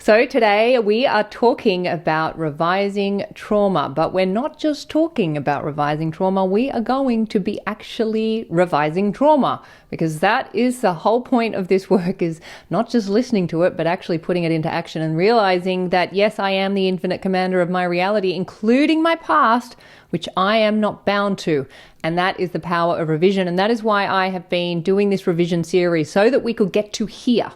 So today we are talking about revising trauma, but we're not just talking about revising trauma, we are going to be actually revising trauma, because that is the whole point of this work, is not just listening to it, but actually putting it into action and realizing that yes, I am the infinite commander of my reality, including my past, which I am not bound to. And that is the power of revision. And that is why I have been doing this revision series, so that we could get to here.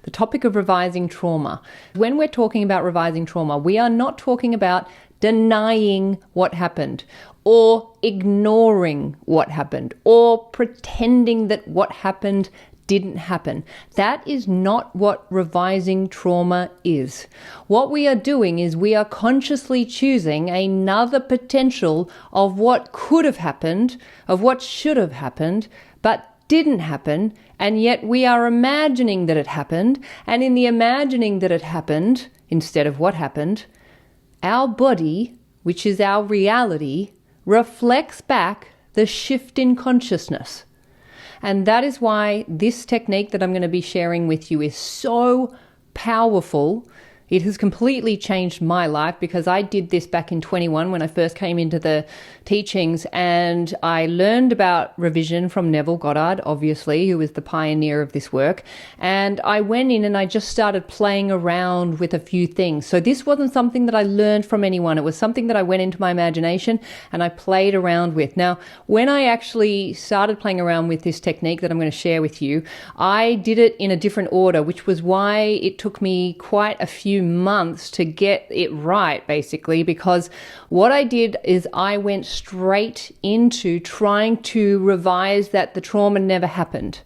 The topic of revising trauma. When we're talking about revising trauma, we are not talking about denying what happened, or ignoring what happened, or pretending that what happened didn't happen. That is not what revising trauma is. What we are doing is we are consciously choosing another potential of what could have happened, of what should have happened, but didn't happen, and yet we are imagining that it happened, and in the imagining that it happened, instead of what happened, our body, which is our reality, reflects back the shift in consciousness. And that is why this technique that I'm going to be sharing with you is so powerful. It has completely changed my life, because I did this back in 21 when I first came into the teachings, and I learned about revision from Neville Goddard, obviously, who was the pioneer of this work. And I went in and I just started playing around with a few things. So this wasn't something that I learned from anyone. It was something that I went into my imagination and I played around with. Now, when I actually started playing around with this technique that I'm going to share with you, I did it in a different order, which was why it took me quite a few months to get it right, basically, because what I did is I went straight into trying to revise that the trauma never happened.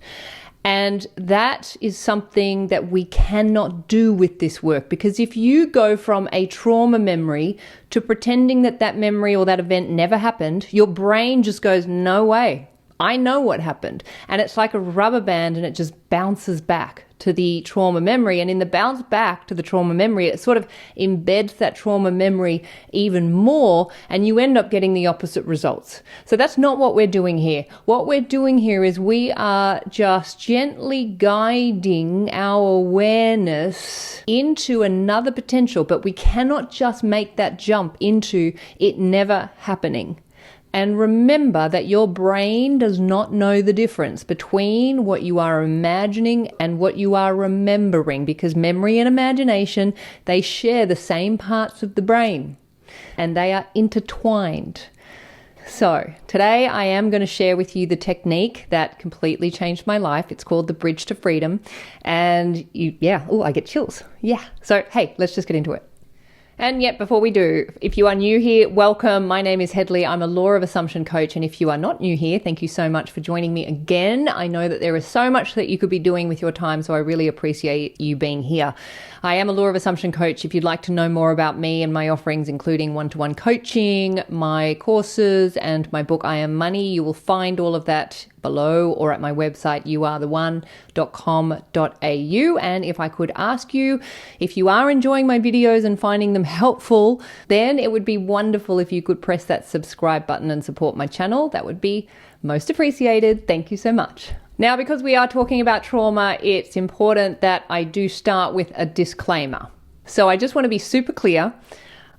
And that is something that we cannot do with this work, because if you go from a trauma memory to pretending that that memory or that event never happened, your brain just goes, no way. I know what happened. And it's like a rubber band, and it just bounces back to the trauma memory. And in the bounce back to the trauma memory, it sort of embeds that trauma memory even more, and you end up getting the opposite results. So that's not what we're doing here. What we're doing here is we are just gently guiding our awareness into another potential, but we cannot just make that jump into it never happening. And remember that your brain does not know the difference between what you are imagining and what you are remembering, because memory and imagination, they share the same parts of the brain and they are intertwined. So today I am going to share with you the technique that completely changed my life. It's called the Bridge to Freedom. And I get chills. Yeah. So, hey, let's just get into it. And yet, before we do, if you are new here, welcome. My name is Hedley. I'm a Law of Assumption coach. And if you are not new here, thank you so much for joining me again. I know that there is so much that you could be doing with your time, so I really appreciate you being here. I am a Law of Assumption coach. If you'd like to know more about me and my offerings, including one-to-one coaching, my courses, and my book, I Am Money, you will find all of that below or at my website, youaretheone.com.au. And if I could ask you, if you are enjoying my videos and finding them helpful, then it would be wonderful if you could press that subscribe button and support my channel. That would be most appreciated. Thank you so much. Now, because we are talking about trauma, it's important that I do start with a disclaimer. So I just want to be super clear.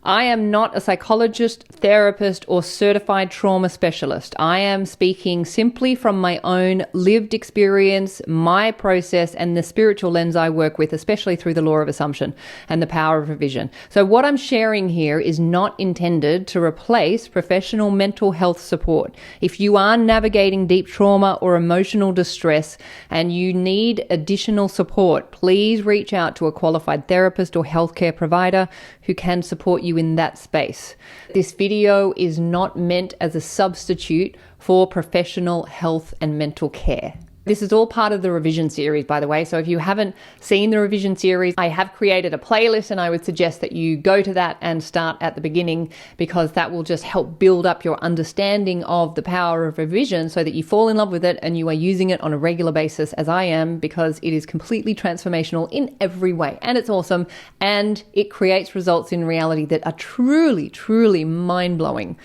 I am not a psychologist, therapist, or certified trauma specialist. I am speaking simply from my own lived experience, my process, and the spiritual lens I work with, especially through the law of assumption and the power of revision. So what I'm sharing here is not intended to replace professional mental health support. If you are navigating deep trauma or emotional distress and you need additional support, please reach out to a qualified therapist or healthcare provider who can support you in that space. This video is not meant as a substitute for professional health and mental care. This is all part of the revision series, by the way. So if you haven't seen the revision series, I have created a playlist, and I would suggest that you go to that and start at the beginning, because that will just help build up your understanding of the power of revision so that you fall in love with it and you are using it on a regular basis, as I am, because it is completely transformational in every way. And it's awesome. And it creates results in reality that are truly, truly mind-blowing.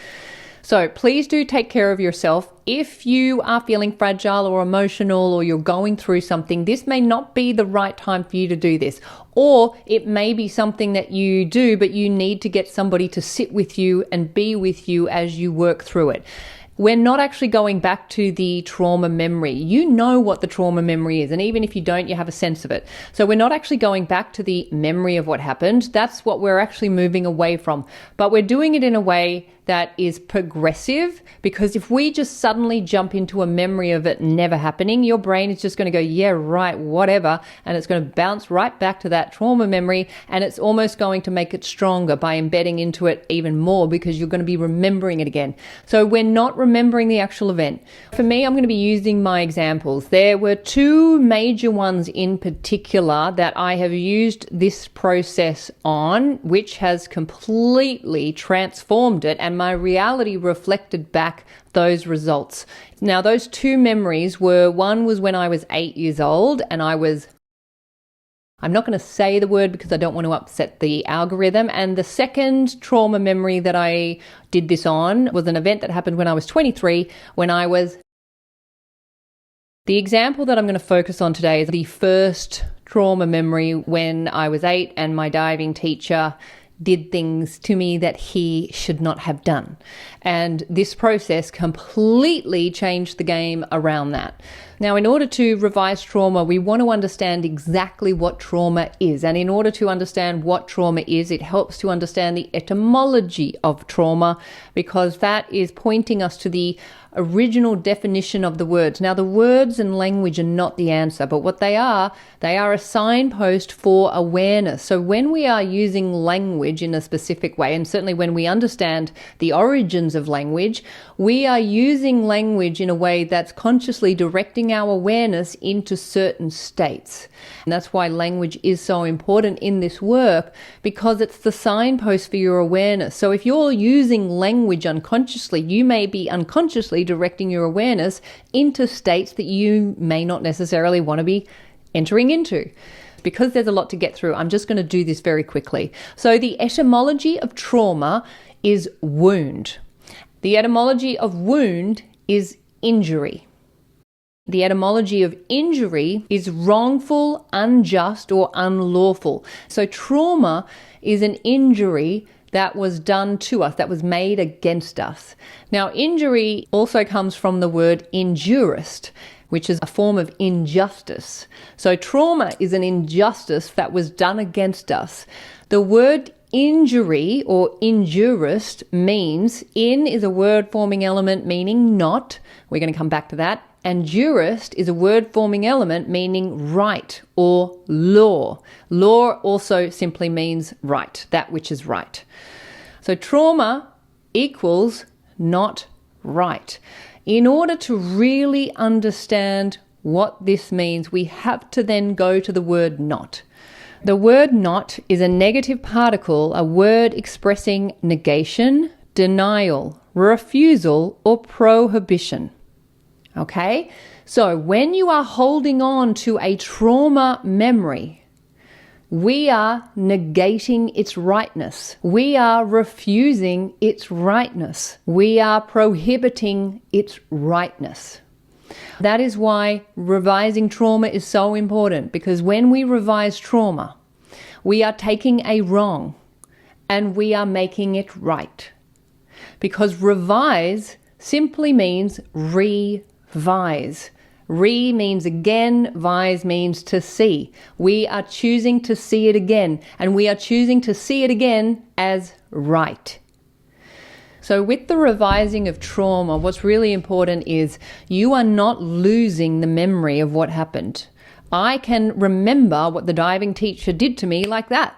So please do take care of yourself. If you are feeling fragile or emotional or you're going through something, this may not be the right time for you to do this. Or it may be something that you do, but you need to get somebody to sit with you and be with you as you work through it. We're not actually going back to the trauma memory. You know what the trauma memory is, and even if you don't, you have a sense of it. So we're not actually going back to the memory of what happened. That's what we're actually moving away from. But we're doing it in a way that is progressive, because if we just suddenly jump into a memory of it never happening, your brain is just going to go, yeah, right, whatever, and it's going to bounce right back to that trauma memory, and it's almost going to make it stronger by embedding into it even more, because you're going to be remembering it again. So we're not remembering the actual event. For me, I'm going to be using my examples. There were two major ones in particular that I have used this process on, which has completely transformed it, and my reality reflected back those results. Now, those two memories were, one was when I was 8 years old and I'm not going to say the word because I don't want to upset the algorithm. And the second trauma memory that I did this on was an event that happened when I was 23, The example that I'm going to focus on today is the first trauma memory when I was 8 and my diving teacher did things to me that he should not have done. And this process completely changed the game around that. Now, in order to revise trauma, we want to understand exactly what trauma is. And in order to understand what trauma is, it helps to understand the etymology of trauma, because that is pointing us to the original definition of the words. Now, the words and language are not the answer, but what they are a signpost for awareness. So when we are using language in a specific way, and certainly when we understand the origins of language, we are using language in a way that's consciously directing our awareness into certain states. And that's why language is so important in this work, because it's the signpost for your awareness. So if you're using language unconsciously, you may be unconsciously directing your awareness into states that you may not necessarily want to be entering into. Because there's a lot to get through, I'm just going to do this very quickly. So the etymology of trauma is wound. The etymology of wound is injury. The etymology of injury is wrongful, unjust, or unlawful. So trauma is an injury that was done to us, that was made against us. Now, injury also comes from the word injurist, which is a form of injustice. So trauma is an injustice that was done against us. The word injury or injurist means, in is a word forming element meaning not. We're going to come back to that. And jurist is a word forming element meaning right or law. Law also simply means right, that which is right. So trauma equals not right. In order to really understand what this means, we have to then go to the word not. The word not is a negative particle, a word expressing negation, denial, refusal, or prohibition. Okay? So when you are holding on to a trauma memory, we are negating its rightness. We are refusing its rightness. We are prohibiting its rightness. That is why revising trauma is so important, because when we revise trauma, we are taking a wrong and we are making it right. Because revise simply means revise. Re means again, vise means to see. We are choosing to see it again, and we are choosing to see it again as right. So with the revising of trauma, what's really important is you are not losing the memory of what happened. I can remember what the diving teacher did to me like that.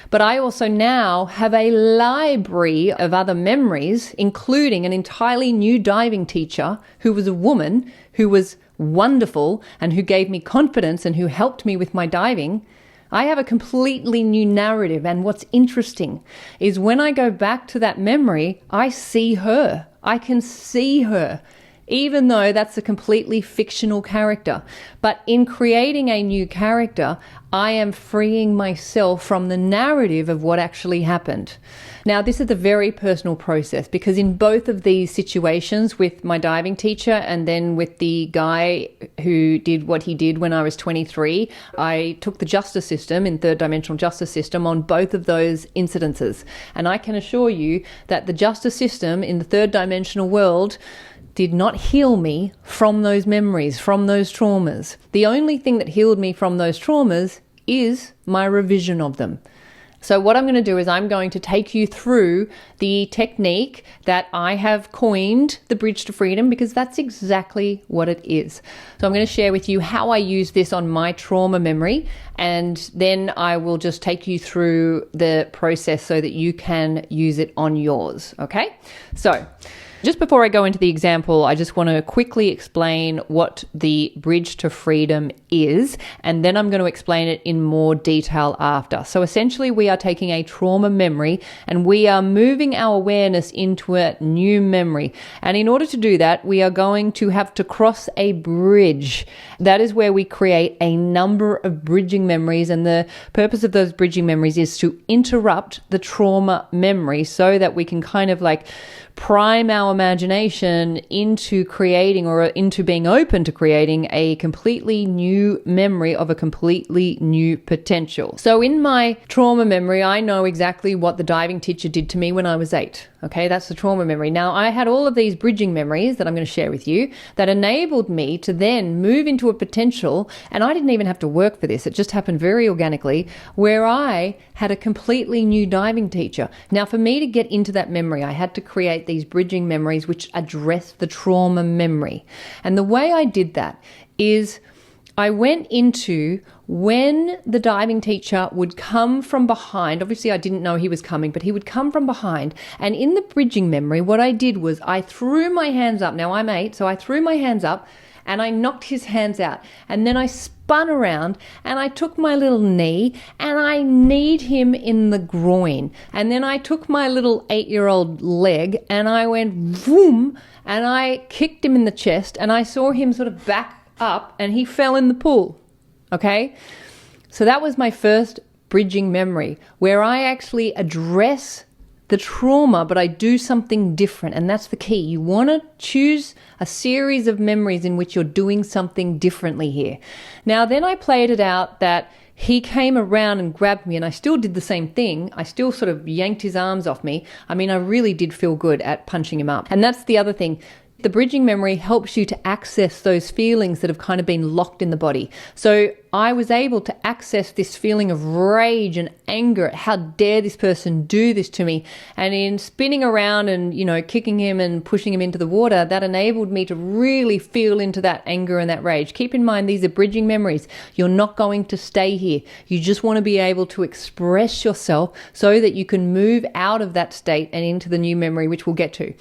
But I also now have a library of other memories, including an entirely new diving teacher who was a woman, who was wonderful and who gave me confidence and who helped me with my diving. I have a completely new narrative, and what's interesting is when I go back to that memory, I see her. I can see her even though that's a completely fictional character. But in creating a new character, I am freeing myself from the narrative of what actually happened. Now, this is a very personal process because in both of these situations, with my diving teacher and then with the guy who did what he did when I was 23, I took the justice system, in third dimensional justice system, on both of those incidences. And I can assure you that the justice system in the third dimensional world did not heal me from those memories, from those traumas. The only thing that healed me from those traumas is my revision of them. So what I'm going to do is I'm going to take you through the technique that I have coined, the Bridge to Freedom, because that's exactly what it is. So I'm going to share with you how I use this on my trauma memory, and then I will just take you through the process so that you can use it on yours. Okay? So just before I go into the example, I just want to quickly explain what the Bridge to Freedom is, and then I'm going to explain it in more detail after. So essentially, we are taking a trauma memory and we are moving our awareness into a new memory. And in order to do that, we are going to have to cross a bridge. That is where we create a number of bridging memories, and the purpose of those bridging memories is to interrupt the trauma memory so that we can kind of like prime our imagination into creating, or into being open to creating, a completely new memory of a completely new potential. So in my trauma memory, I know exactly what the diving teacher did to me when I was 8. Okay, that's the trauma memory. Now, I had all of these bridging memories that I'm going to share with you that enabled me to then move into a potential, and I didn't even have to work for this. It just happened very organically, where I had a completely new diving teacher. Now, for me to get into that memory, I had to create these bridging memories which address the trauma memory. And the way I did that is I went into when the diving teacher would come from behind. Obviously, I didn't know he was coming, but he would come from behind. And in the bridging memory, what I did was I threw my hands up. Now, I'm 8, so I threw my hands up and I knocked his hands out. And then I spun around and I took my little knee and I kneed him in the groin. And then I took my little 8-year-old leg and I went vroom, and I kicked him in the chest, and I saw him sort of back up and he fell in the pool. Okay? So that was my first bridging memory, where I actually address the trauma, but I do something different. And that's the key. You want to choose a series of memories in which you're doing something differently here. Now, then I played it out that he came around and grabbed me, and I still did the same thing. I still sort of yanked his arms off me. I mean, I really did feel good at punching him up. And that's the other thing. The bridging memory helps you to access those feelings that have kind of been locked in the body. So I was able to access this feeling of rage and anger at how dare this person do this to me. And in spinning around and, kicking him and pushing him into the water, that enabled me to really feel into that anger and that rage. Keep in mind, these are bridging memories. You're not going to stay here. You just want to be able to express yourself so that you can move out of that state and into the new memory, which we'll get to.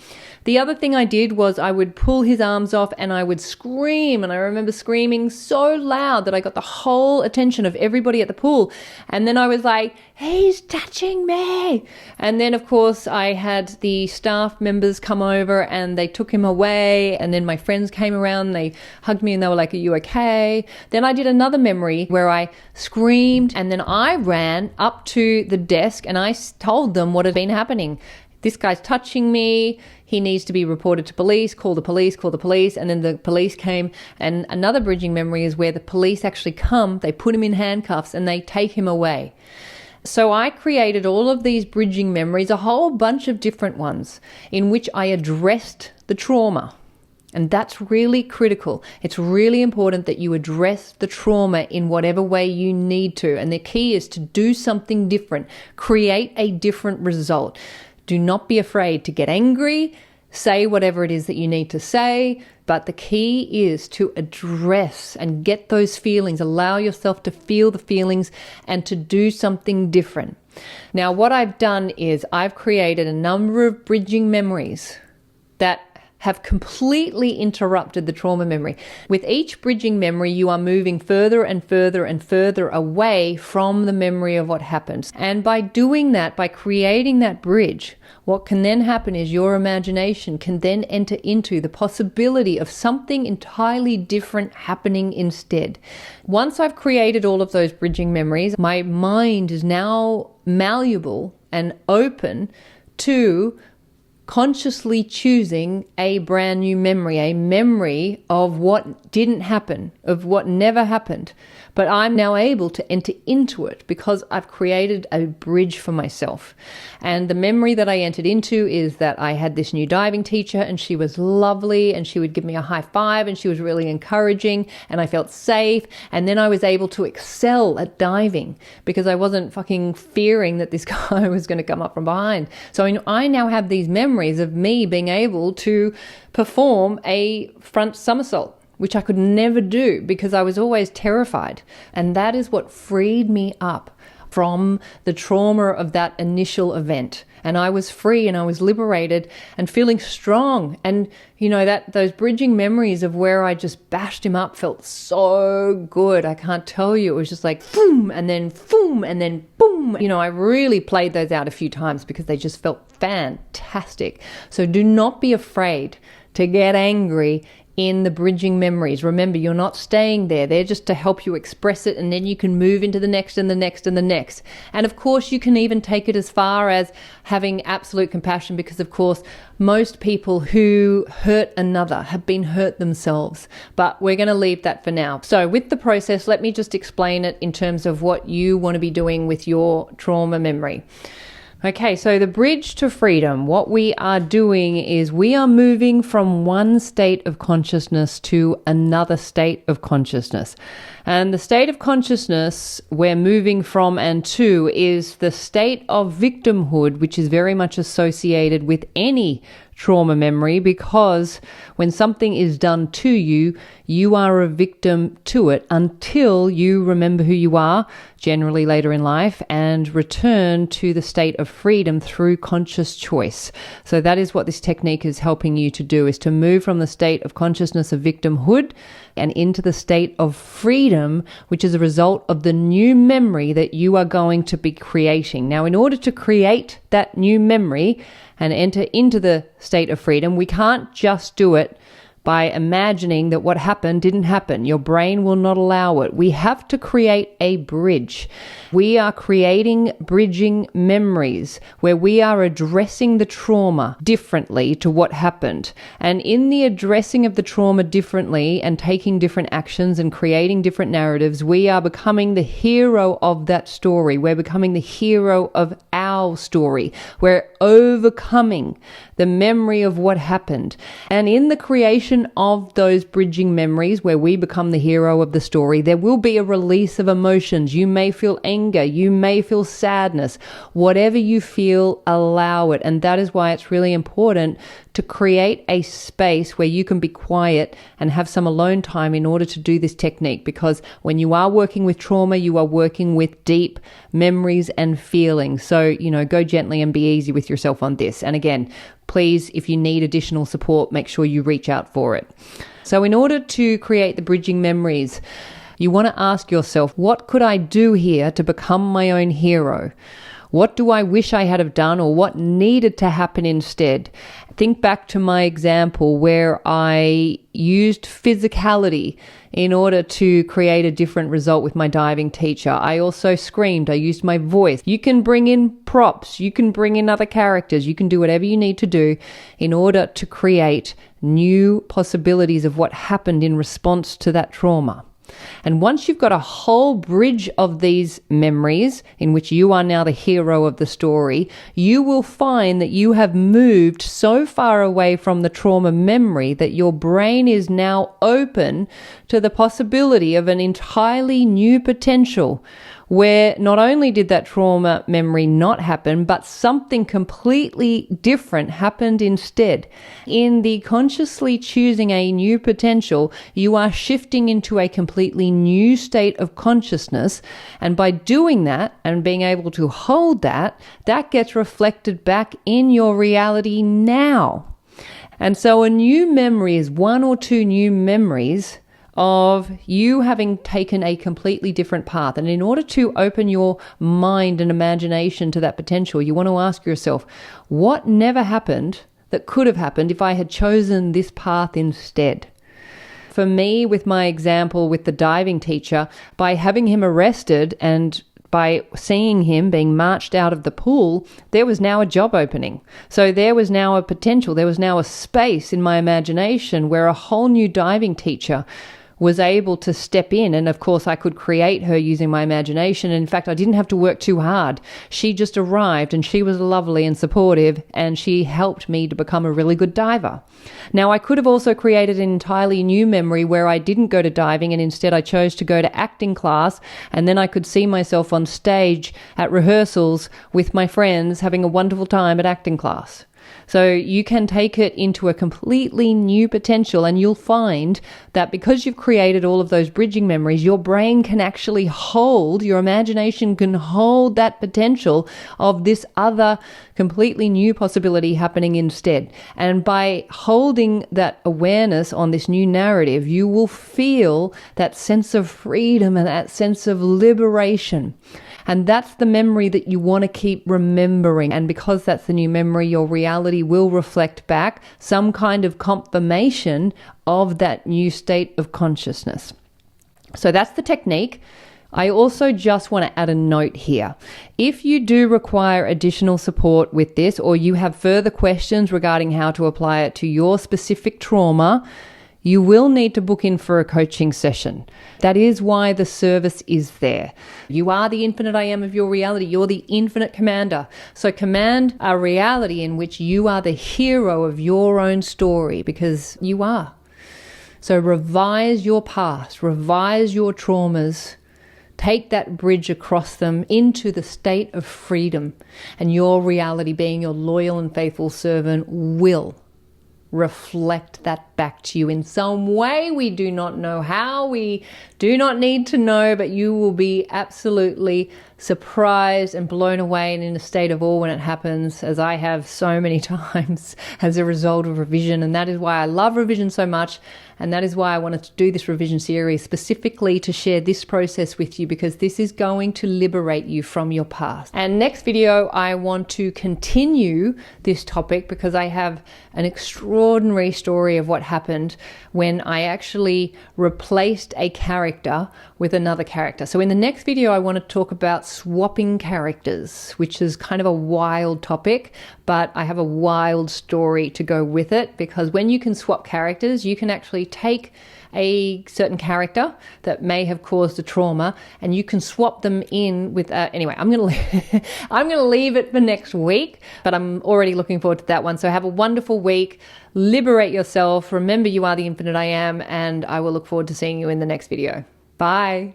The other thing I did was I would pull his arms off and I would scream. And I remember screaming so loud that I got the whole attention of everybody at the pool. And then I was like, he's touching me. And then, of course, I had the staff members come over and they took him away. And then my friends came around, they hugged me and they were like, are you okay? Then I did another memory where I screamed and then I ran up to the desk and I told them what had been happening. This guy's touching me. He needs to be reported to police. Call the police, call the police. And then the police came. And another bridging memory is where the police actually come, they put him in handcuffs and they take him away. So I created all of these bridging memories, a whole bunch of different ones, in which I addressed the trauma. And that's really critical. It's really important that you address the trauma in whatever way you need to. And the key is to do something different. Create a different result. Do not be afraid to get angry, say whatever it is that you need to say, but the key is to address and get those feelings, allow yourself to feel the feelings and to do something different. Now, what I've done is I've created a number of bridging memories that have completely interrupted the trauma memory. With each bridging memory, you are moving further and further and further away from the memory of what happened. And by doing that, by creating that bridge, what can then happen is your imagination can then enter into the possibility of something entirely different happening instead. Once I've created all of those bridging memories, my mind is now malleable and open to consciously choosing a brand new memory, a memory of what didn't happen, of what never happened. But I'm now able to enter into it because I've created a bridge for myself. And the memory that I entered into is that I had this new diving teacher and she was lovely and she would give me a high five and she was really encouraging and I felt safe. And then I was able to excel at diving because I wasn't fucking fearing that this guy was going to come up from behind. So I now have these memories of me being able to perform a front somersault, which I could never do because I was always terrified. And that is what freed me up from the trauma of that initial event. And I was free and I was liberated and feeling strong. And that those bridging memories of where I just bashed him up felt so good. I can't tell you. It was just like boom and then boom and then boom. I really played those out a few times because they just felt fantastic. So do not be afraid to get angry in the bridging memories. Remember, you're not staying there. They're just to help you express it, and then you can move into the next and the next and the next. And of course, you can even take it as far as having absolute compassion, because of course, most people who hurt another have been hurt themselves. But we're going to leave that for now. So with the process, let me just explain it in terms of what you want to be doing with your trauma memory. Okay, so the bridge to freedom, what we are doing is we are moving from one state of consciousness to another state of consciousness. And the state of consciousness we're moving from and to is the state of victimhood, which is very much associated with any trauma memory, because when something is done to you, you are a victim to it until you remember who you are, generally later in life, and return to the state of freedom through conscious choice. So that is what this technique is helping you to do, is to move from the state of consciousness of victimhood and into the state of freedom, which is a result of the new memory that you are going to be creating. Now, in order to create that new memory and enter into the state of freedom, we can't just do it by imagining that what happened didn't happen. Your brain will not allow it. We have to create a bridge. We are creating bridging memories where we are addressing the trauma differently to what happened. And in the addressing of the trauma differently and taking different actions and creating different narratives, we are becoming the hero of that story. We're becoming the hero of our story. We're overcoming the memory of what happened. And in the creation of those bridging memories where we become the hero of the story, there will be a release of emotions. You may feel anger, you may feel sadness. Whatever you feel, allow it. And that is why it's really important to create a space where you can be quiet and have some alone time in order to do this technique. Because when you are working with trauma, you are working with deep memories and feelings. So, go gently and be easy with yourself on this. And again, please, if you need additional support, make sure you reach out for it. So in order to create the bridging memories, you want to ask yourself, what could I do here to become my own hero? What do I wish I had have done, or what needed to happen instead? Think back to my example where I used physicality in order to create a different result with my diving teacher. I also screamed. I used my voice. You can bring in props. You can bring in other characters. You can do whatever you need to do in order to create new possibilities of what happened in response to that trauma. And once you've got a whole bridge of these memories in which you are now the hero of the story, you will find that you have moved so far away from the trauma memory that your brain is now open to the possibility of an entirely new potential, where not only did that trauma memory not happen, but something completely different happened instead. In the consciously choosing a new potential, you are shifting into a completely new state of consciousness. And by doing that and being able to hold that, that gets reflected back in your reality now. And so a new memory is 1 or 2 new memories of you having taken a completely different path. And in order to open your mind and imagination to that potential, you want to ask yourself, what never happened that could have happened if I had chosen this path instead? For me, with my example with the diving teacher, by having him arrested and by seeing him being marched out of the pool, there was now a job opening. So there was now a potential, there was now a space in my imagination where a whole new diving teacher was able to step in. And of course, I could create her using my imagination. And in fact, I didn't have to work too hard. She just arrived and she was lovely and supportive, and she helped me to become a really good diver. Now, I could have also created an entirely new memory where I didn't go to diving and instead I chose to go to acting class, and then I could see myself on stage at rehearsals with my friends having a wonderful time at acting class. So you can take it into a completely new potential, and you'll find that because you've created all of those bridging memories, your brain can actually hold, your imagination can hold that potential of this other completely new possibility happening instead. And by holding that awareness on this new narrative, you will feel that sense of freedom and that sense of liberation. And that's the memory that you want to keep remembering. And because that's the new memory, your reality will reflect back some kind of confirmation of that new state of consciousness. So that's the technique. I also just want to add a note here. If you do require additional support with this, or you have further questions regarding how to apply it to your specific trauma, you will need to book in for a coaching session. That is why the service is there. You are the infinite I am of your reality. You're the infinite commander. So command a reality in which you are the hero of your own story, because you are. So revise your past, revise your traumas, take that bridge across them into the state of freedom, and your reality, being your loyal and faithful servant, will reflect that back to you in some way. We do not know how, we do not need to know, but you will be absolutely surprised and blown away and in a state of awe when it happens, as I have so many times as a result of revision. And that is why I love revision so much. And that is why I wanted to do this revision series specifically to share this process with you, because this is going to liberate you from your past. And next video, I want to continue this topic because I have an extraordinary story of what happened when I actually replaced a character with another character. So in the next video, I want to talk about swapping characters, which is kind of a wild topic, but I have a wild story to go with it, because when you can swap characters, you can actually take a certain character that may have caused a trauma and you can swap them in with anyway, I'm going to leave it for next week, but I'm already looking forward to that one. So have a wonderful week, liberate yourself, remember you are the infinite I am, and I will look forward to seeing you in the next video. Bye.